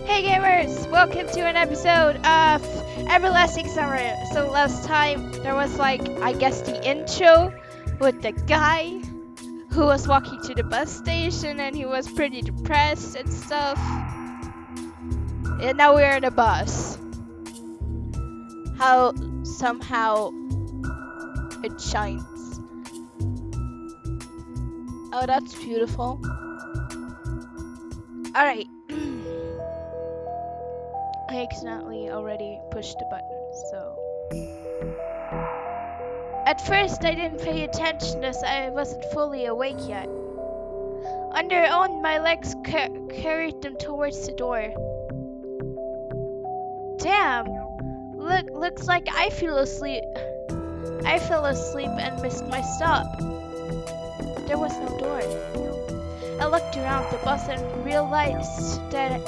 Hey gamers! Welcome to an episode of Everlasting Summer. So last time there was I guess the intro with the guy who was walking to the bus station and he was pretty depressed and stuff. And now we're in a bus. How somehow it shines. Oh, that's beautiful. Alright. I accidentally already pushed the button, so. At first, I didn't pay attention as I wasn't fully awake yet. On their own, my legs carried them towards the door. Damn! Looks like I fell asleep. I fell asleep and missed my stop. There was no door. I looked around the bus and realized that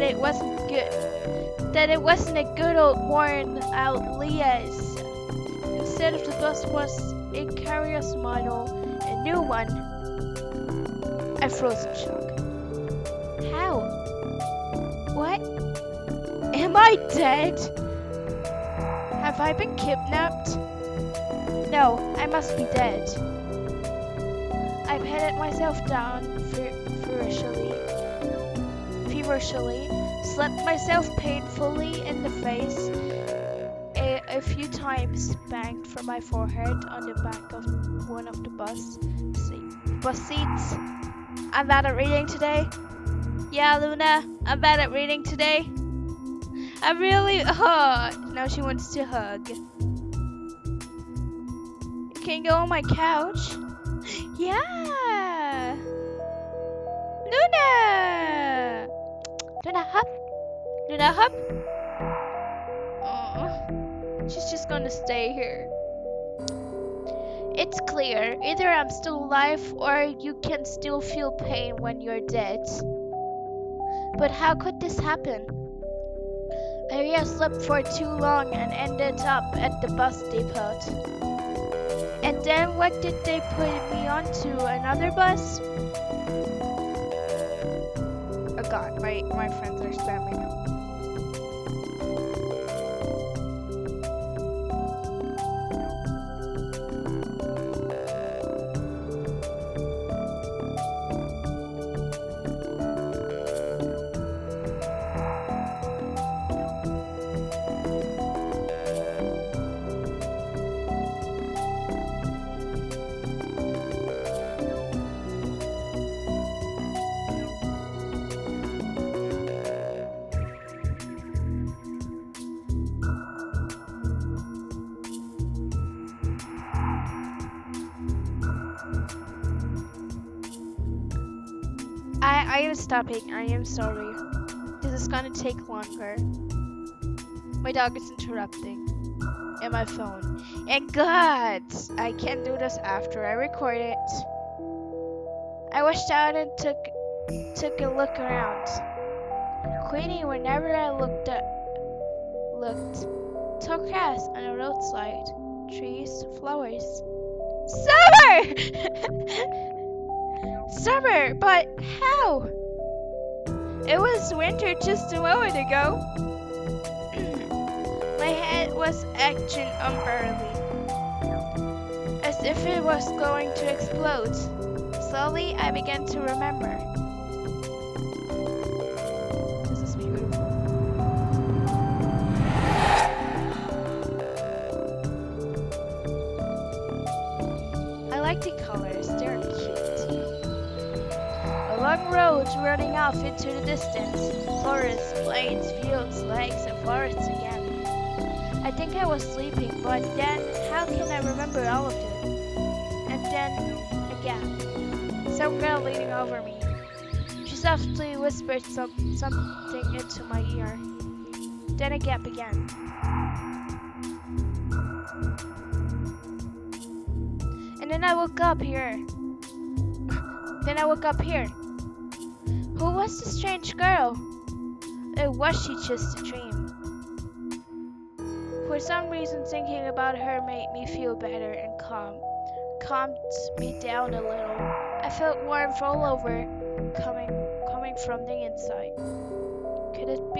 it wasn't good. That it wasn't a good old worn out Leah's. Instead of the bus was a Carius model, a new one. I froze in shock. How? What? Am I dead? Have I been kidnapped? No, I must be dead. I patted myself down feverishly, slapped myself painfully in the face a few times, banged from my forehead on the back of one of the bus seats. I'm bad at reading today. Yeah, Luna, I'm bad at reading today. I'm really now she wants to hug. You can go on my couch. Yeah. Luna. Luna hop. Luna hop. She's just gonna stay here. It's clear, either I'm still alive or you can still feel pain when you're dead. But how could this happen? Maybe I slept for too long and ended up at the bus depot. And then what did they put me onto? Another bus? Oh god, my friends are spamming. I am stopping. I am sorry. This is gonna take longer. My dog is interrupting. And my phone. And God! I can't do this after I record it. I washed out and took a look around. Queenie, whenever I looked. Tall grass on a roadside. Trees, flowers. Summer! Summer, but how? It was winter just a moment ago. My head was acting unbearably, as if it was going to explode. Slowly, I began to remember. This is beautiful. I like the colors, they're cute. A long road running off into the distance. Forests, plains, fields, lakes, and forests again. I think I was sleeping, but then how can I remember all of it? And then again, some girl leaning over me. She softly whispered something into my ear. Then a gap began. And then I woke up here. Who was the strange girl? Or was she just a dream? For some reason, thinking about her made me feel better and calmed me down a little. I felt warmth all over, coming from the inside. Could it be?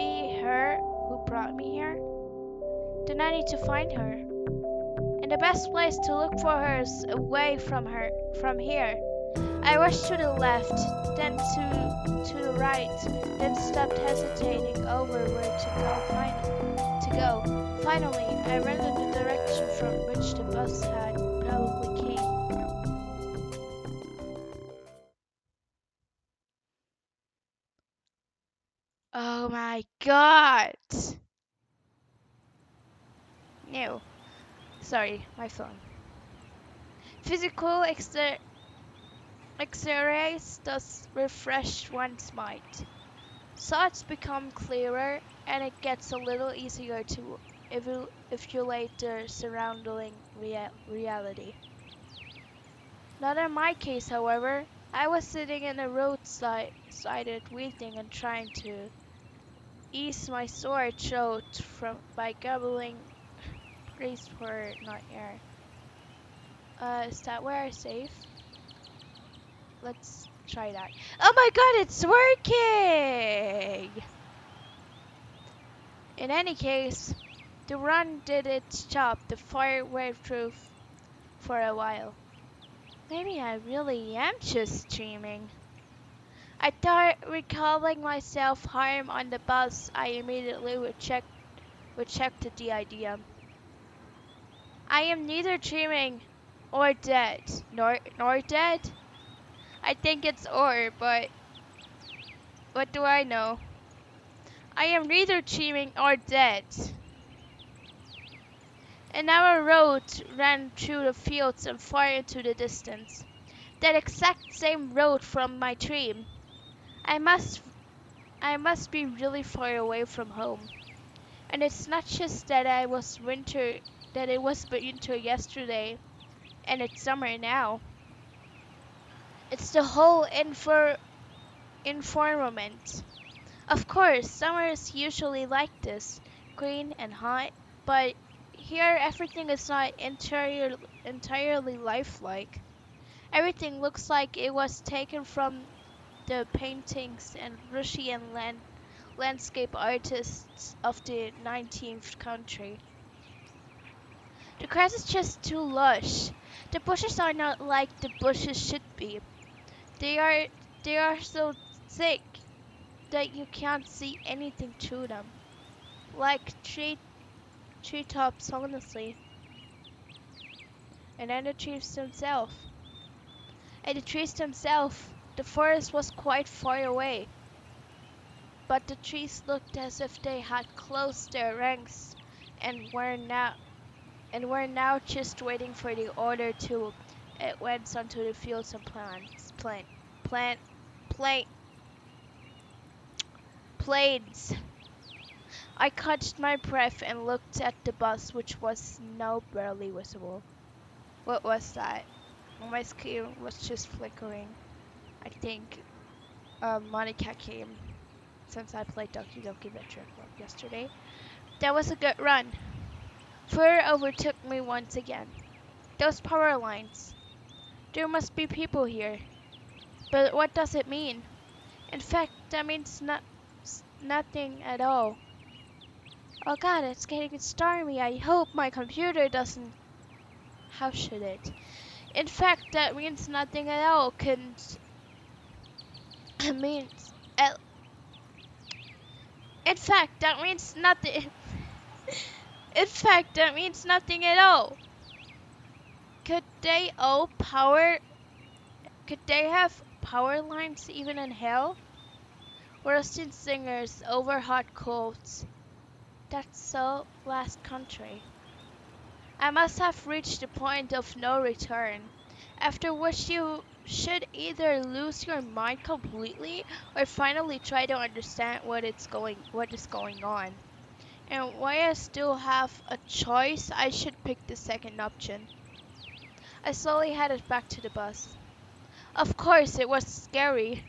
then I need to find her. And the best place to look for her is away from here. I rushed to the left, then to the right, then stopped hesitating over where to go. Finally, I ran in the direction from which the bus had probably came. Oh my god! No. Sorry, my phone. Physical exercise does refresh one's mind. Thoughts become clearer and it gets a little easier to evaluate the surrounding reality. Not in my case, however. I was sitting in a roadside waiting and trying to ease my sore throat by gobbling grace for not air. Is that where I save? Let's try that. Oh my god, it's working! In any case, the run did its job. The fire waved through for a while. Maybe I really am just dreaming. I thought, recalling myself home on the bus, I immediately rejected the idea. I am neither dreaming or dead. Nor dead? I think it's or, but what do I know? I am neither dreaming or dead. A narrow road ran through the fields and far into the distance. That exact same road from my dream. I must I must be really far away from home. And it's not just that it was winter yesterday and it's summer now. It's the whole environment. Of course, summer is usually like this, green and hot, but here everything is not entirely lifelike. Everything looks like it was taken from the paintings and Russian landscape artists of the 19th century. The grass is just too lush. The bushes are not like the bushes should be. They are they are so thick that you can't see anything through them. Like treetops honestly. And then the trees themselves. And the trees themselves. The forest was quite far away. But the trees looked as if they had closed their ranks and were now just waiting for the order to advance onto the fields and plant, plant, planes. I caught my breath and looked at the bus, which was now barely visible. What was that? My screen was just flickering. I think Monica came since I played Doki Doki Literature Club yesterday. That was a good run. Fear overtook me once again. Those power lines. There must be people here. But what does it mean? In fact, that means nothing at all. Oh god, it's getting stormy. I hope my computer doesn't. How should it? In fact, that means nothing at all. Means. In fact, that means nothing. In fact, that means nothing at all. Could they all power? Could they have power lines even in hell? Roasting singers over hot coals. That's so last country. I must have reached the point of no return, after which you should either lose your mind completely or finally try to understand what is going on. And while I still have a choice, I should pick the second option. I slowly headed back to the bus. Of course, it was scary,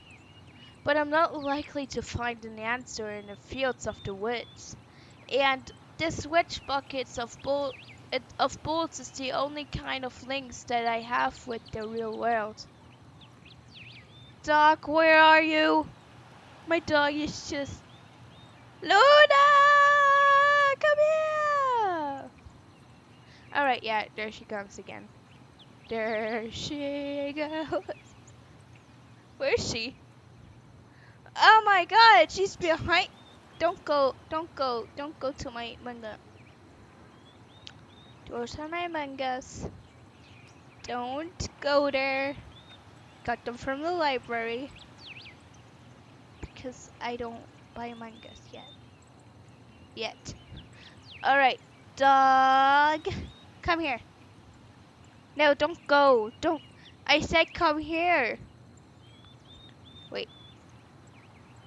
but I'm not likely to find an answer in the fields of the woods. And this witch buckets of bullets is the only kind of links that I have with the real world. Dog, where are you? My dog is just... Luna! Come Alright, yeah, there she comes again. There she goes. Where's she? Oh my god, she's behind. Don't go, don't go, don't go to my manga. Those are my mangas. Don't go there. Got them from the library. Because I don't buy mangas yet. Yet. Alright, dog. Come here. No, don't go. Don't. I said come here. Wait.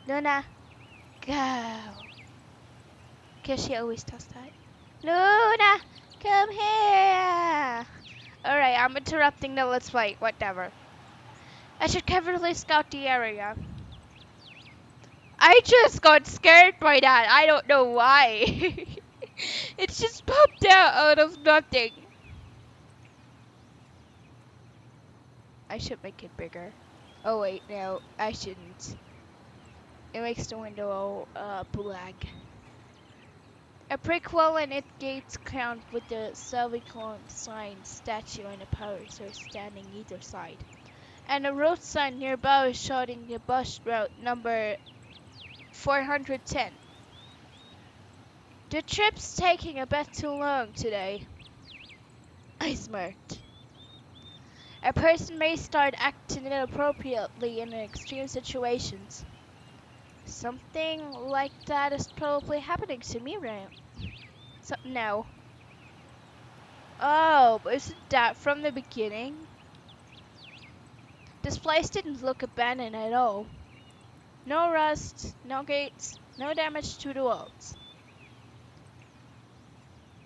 Luna, go. Because she always does that. Luna, come here. Alright, I'm interrupting the let's play. Whatever. I should carefully scout the area. I just got scared by that. I don't know why. It just popped out of nothing. I should make it bigger. Oh wait, no, I shouldn't. It makes the window black. A brick wall and its gates crowned with the Salvicon sign statue and a power source standing either side. And a road sign nearby showing the bus route number 410. The trip's taking a bit too long today. I smirked. A person may start acting inappropriately in extreme situations. Something like that is probably happening to me right now. So, no. Oh, but isn't that from the beginning? This place didn't look abandoned at all. No rust, no gates, no damage to the walls.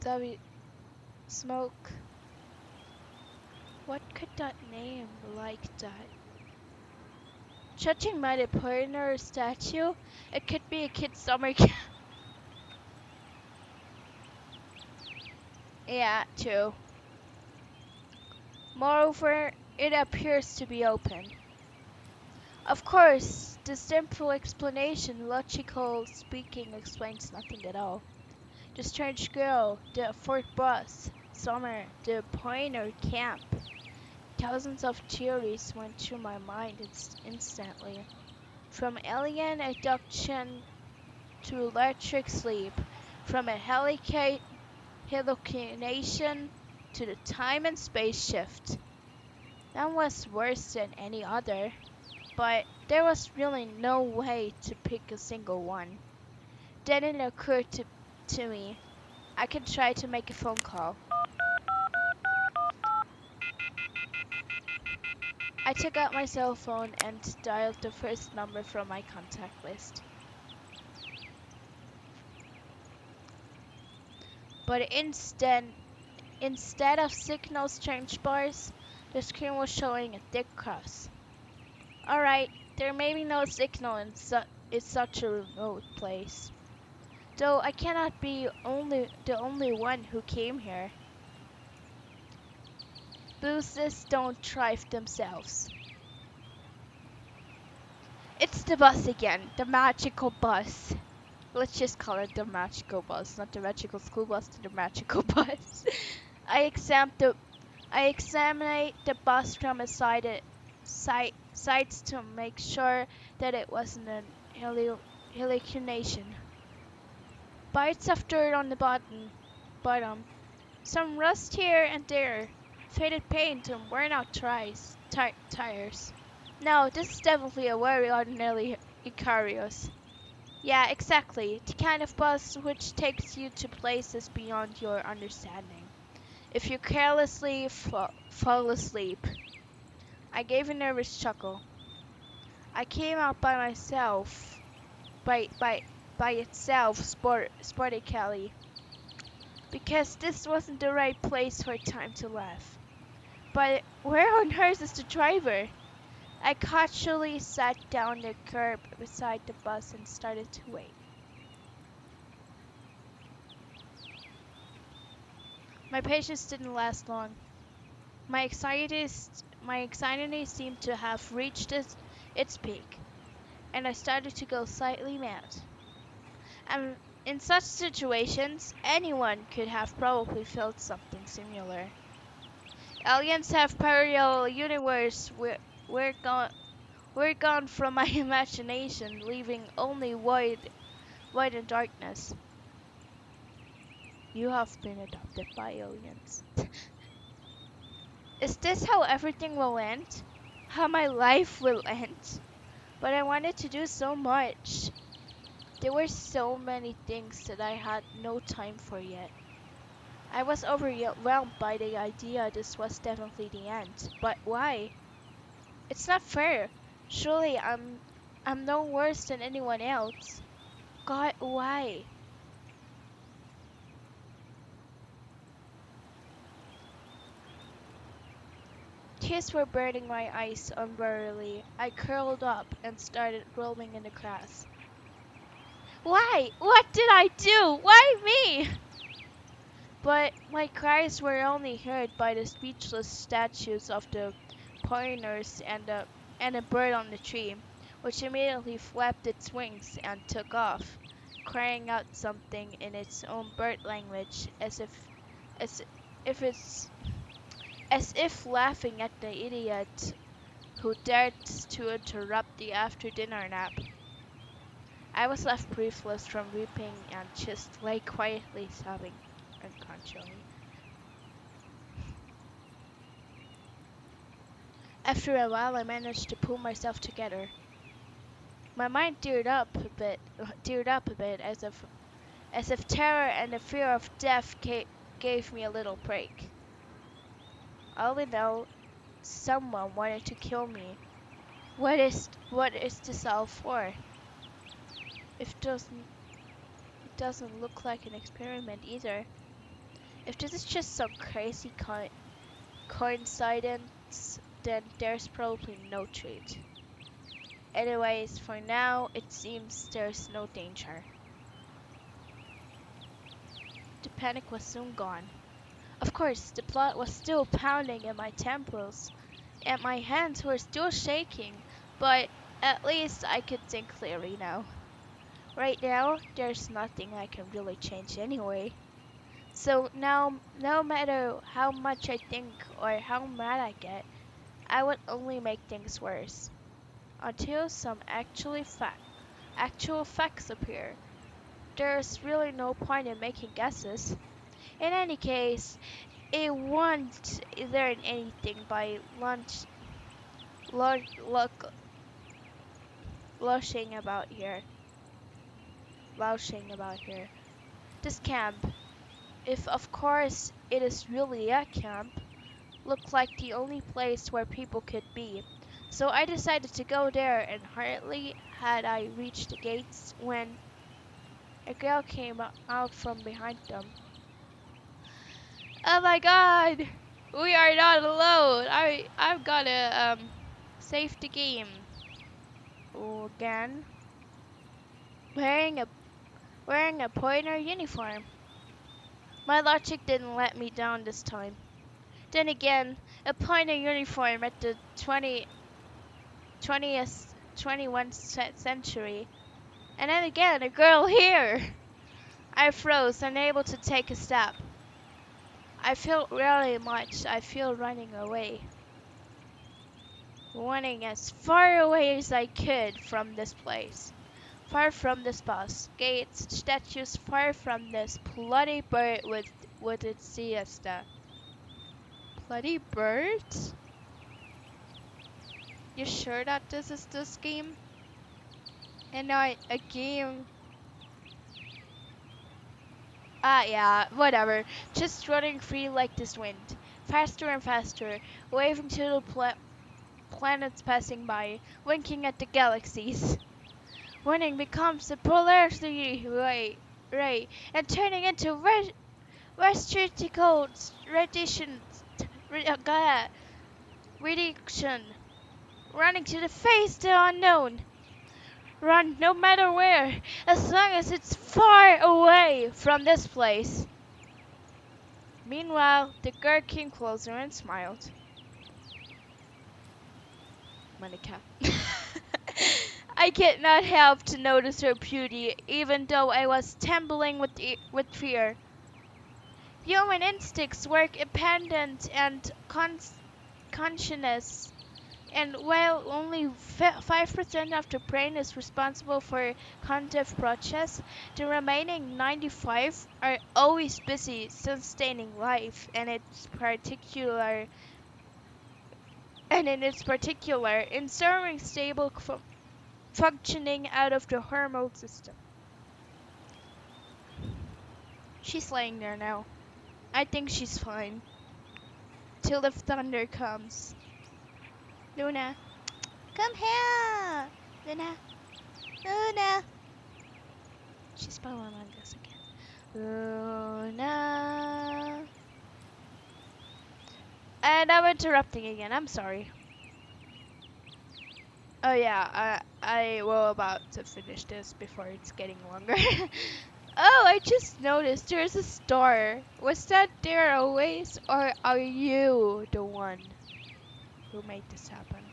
W smoke. What could that name like that? Judging by the partner statue, it could be a kid's summer camp. Yeah, true. Moreover, it appears to be open. Of course, the simple explanation, logical speaking, explains nothing at all. The strange girl, the Fort Bus, Summer, the Pointer Camp. Thousands of theories went through my mind instantly. From alien abduction to electric sleep, from a hallucination to the time and space shift. None was worse than any other, but there was really no way to pick a single one. Then it occurred to me, I could try to make a phone call. I took out my cell phone and dialed the first number from my contact list. But instead of signal strange bars, the screen was showing a thick cross. Alright, there may be no signal in such a remote place. Though I cannot be the only one who came here. Boosters don't thrive themselves. It's the bus again, the magical bus. Let's just call it the magical bus, not the magical school bus, the magical bus. I examined the bus from a sides to make sure that it wasn't an hallucination. Bites of dirt on the bottom, some rust here and there, faded paint and worn out tires. No, this is definitely a very ordinary Icarius. Yeah, exactly. The kind of bus which takes you to places beyond your understanding. If you carelessly fall asleep. I gave a nervous chuckle. I came out by myself, by itself, sportically, because this wasn't the right place or time to laugh. But where on earth is the driver? I casually sat down the curb beside the bus and started to wait. My patience didn't last long. My anxiety seemed to have reached its peak, and I started to go slightly mad. In such situations, anyone could have probably felt something similar. Aliens have parallel universe. We're gone. We're gone from my imagination, leaving only void and darkness. You have been adopted by aliens. Is this how everything will end? How my life will end? But I wanted to do so much. There were so many things that I had no time for yet. I was overwhelmed by the idea this was definitely the end. But why? It's not fair. Surely I'm no worse than anyone else. God, why? Tears were burning my eyes unbearably. I curled up and started rolling in the grass. Why? What did I do? Why me? But my cries were only heard by the speechless statues of the pointers and a bird on the tree, which immediately flapped its wings and took off, crying out something in its own bird language, as if it's as if laughing at the idiot who dared to interrupt the after dinner nap. I was left breathless from weeping and just lay quietly sobbing unconsciously. After a while, I managed to pull myself together. My mind teared up a bit, as if terror and the fear of death gave me a little break. All in all, someone wanted to kill me. What is this all for? If doesn't it doesn't look like an experiment either. If this is just some crazy coincidence, then there's probably no truth. Anyways, for now, it seems there's no danger. The panic was soon gone. Of course, the blood was still pounding in my temples, and my hands were still shaking, but at least I could think clearly now. Right now, there's nothing I can really change anyway. So now, no matter how much I think or how mad I get, I would only make things worse. Until some actual facts appear, there's really no point in making guesses. In any case, it won't learn anything by lo- lo- lushing about here. Loushing about here. This camp, if of course it is really a camp, looked like the only place where people could be. So I decided to go there, and hardly had I reached the gates when a girl came out from behind them. Oh my god! We are not alone! I've gotta save the game. Again. Wearing a wearing a pointer uniform. My logic didn't let me down this time. Then again, a pointer uniform at the 20th 21st century. And then again, a girl here. I froze, unable to take a step. I feel really much. I feel running away. Running as far away as I could from this place. Far from this bus, gates, statues, far from this bloody bird with its siesta. Bloody birds? You sure that this is this game? And not a game? Ah, yeah, whatever. Just running free like this wind. Faster and faster, waving to the planets passing by, winking at the galaxies. Winning becomes the polarity ray, and turning into vertical radiation, radiation, running to the face the unknown. Run no matter where, as long as it's far away from this place. Meanwhile, the girl came closer and smiled. Monica. I could not help to notice her beauty, even though I was trembling with fear. Human instincts work independent and conscious, and while only 5% of the brain is responsible for cognitive process, the remaining 95 are always busy sustaining life, in its particular, ensuring stable functioning out of the hormone system. She's laying there now. I think she's fine. Till the thunder comes. Luna, come here! Luna, Luna! She's following us again. Luna. And I'm interrupting again. I'm sorry. Oh yeah, I will about to finish this before it's getting longer. Oh, I just noticed there's a star. Was that there always, or are you the one who made this happen?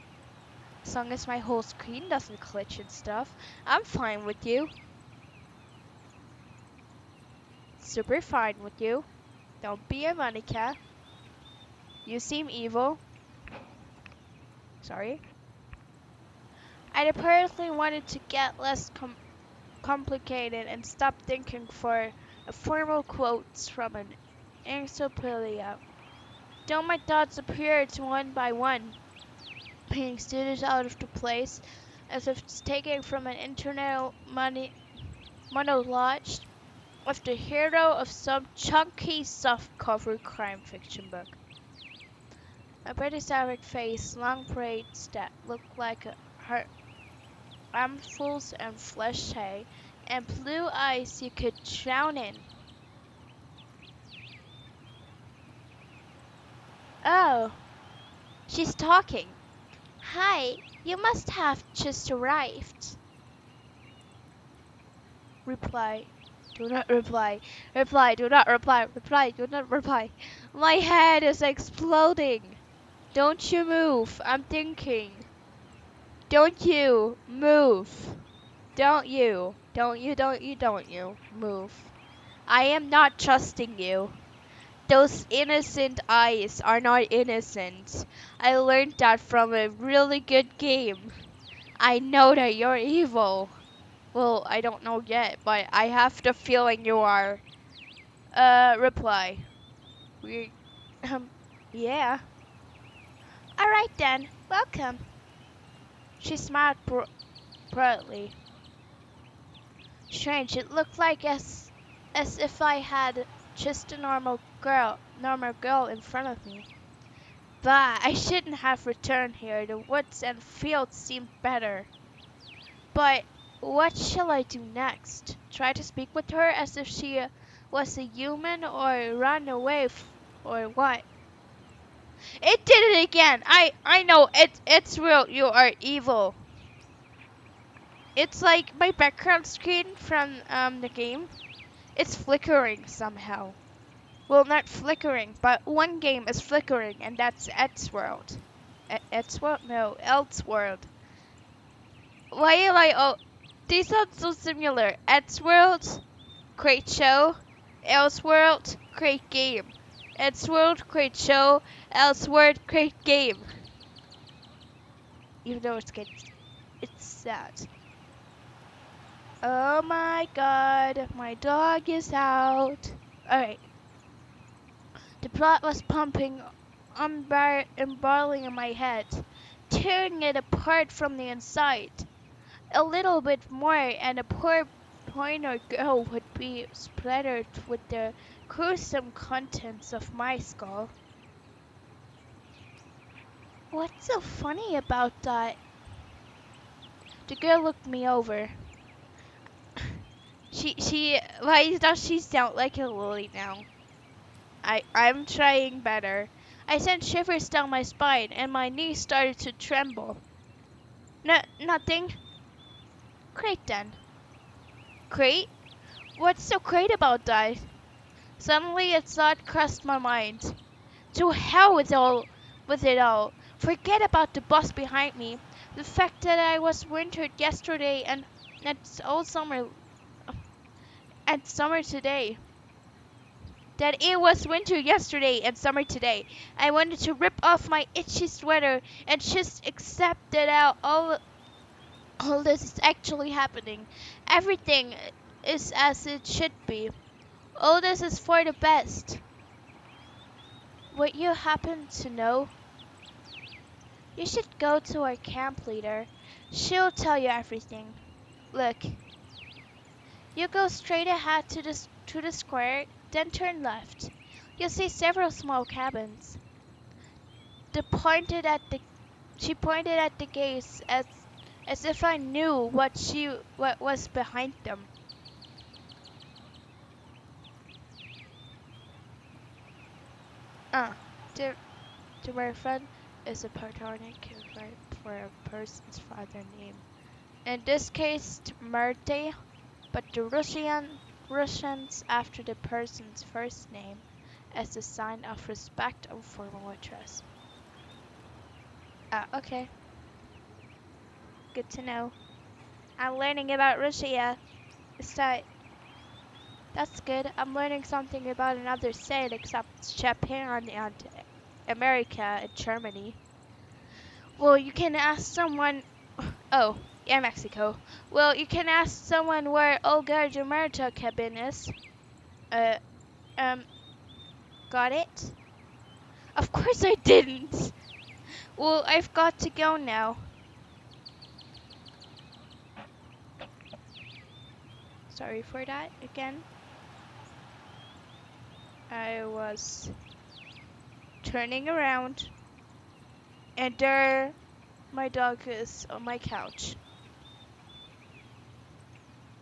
As long as my whole screen doesn't glitch and stuff, I'm fine with you. Super fine with you. Don't be a money cat. You seem evil. Sorry. I apparently wanted to get less complicated and stop thinking for formal quotes from an encyclopedia. Though my thoughts appeared one by one, being students out of the place, as if it's taken from an internal monologue of the hero of some chunky softcover crime fiction book. A prehistoric face, long braids that looked like her armfuls and flesh hay, and blue eyes you could drown in. Oh, she's talking. Hi, you must have just arrived. Reply. Do not reply. Reply. Do not reply. Reply. Do not reply. My head is exploding. Don't you move. I'm thinking. Don't you move. Don't you. Don't you move. I am not trusting you. Those innocent eyes are not innocent. I learned that from a really good game. I know that you're evil. Well, I don't know yet, but I have the feeling you are. Reply. We, yeah. Alright then, welcome. She smiled proudly. Strange, it looked like as if I had just a normal girl in front of me. Bah, I shouldn't have returned here. The woods and fields seemed better. But what shall I do next? Try to speak with her as if she was a human, or run away, or what? It did it again. I know it's real. You are evil. It's like my background screen from the game. It's flickering somehow. Well, not flickering, but one game is flickering, and that's Edgeworld. Edgeworld? No, Elseworld. Why am I? Oh, these sound so similar. Edgeworld, great show. Elseworld, great game. Edgeworld, great show. Elseworld, great game. Even though it's sad. Oh my god, my dog is out. Alright. The plot was pumping, embalming in my head, tearing it apart from the inside. A little bit more, and the poor pointer girl would be splattered with the gruesome contents of my skull. What's so funny about that? The girl looked me over. Why does she sound like a lily now? I'm trying better. I sent shivers down my spine, and my knees started to tremble. Nothing. Great then. Great? What's so great about that? Suddenly a thought crossed my mind. To hell with it all. Forget about the bus behind me. The fact that I was wintered yesterday and it's all summer and summer today. That it was winter yesterday and summer today. I wanted to rip off my itchy sweater and just accept that all this is actually happening. Everything is as it should be. All this is for the best. What you happen to know? You should go to our camp leader. She'll tell you everything. Look, you go straight ahead to the square, then turn left. You'll see several small cabins. The pointed at the She pointed at the gates as if I knew what was behind them. Uh, the the word friend is a platonic verb for a person's father name. In this case, Marte, but the Russians after the person's first name as a sign of respect and formal address. Ah, okay. Good to know. I'm learning about Russia. Is that's good. I'm learning something about another state except Japan and America and Germany. Well, you can ask someone. Oh, yeah, Mexico. Well, you can ask someone where Olga Jamarta cabin is. Uh, um, got it? Of course I didn't. Well, I've got to go now. Sorry for that again. I was turning around, and there my dog is on my couch.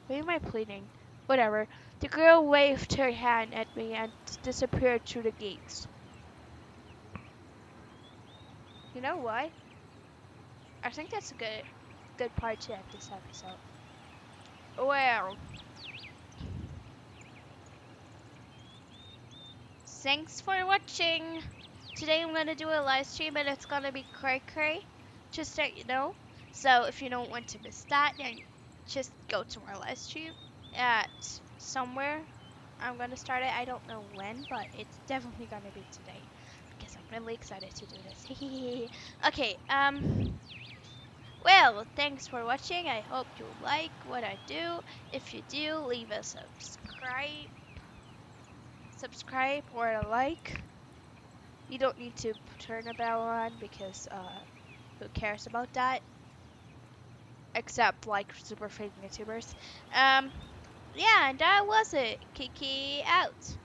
Why am I pleading? Whatever. The girl waved her hand at me and disappeared through the gates. You know why? I think that's a good part to end this episode. Well, thanks for watching. Today I'm gonna do a live stream and it's gonna be cray cray. Just so you know. So if you don't want to miss that, then just go to our live stream at somewhere. I'm gonna start it. I don't know when, but it's definitely gonna be today because I'm really excited to do this. Okay. Well, thanks for watching. I hope you like what I do. If you do, leave a subscribe or a like. You don't need to turn a bell on because who cares about that? Except like super famous YouTubers. Yeah, and that was it. Kiki out.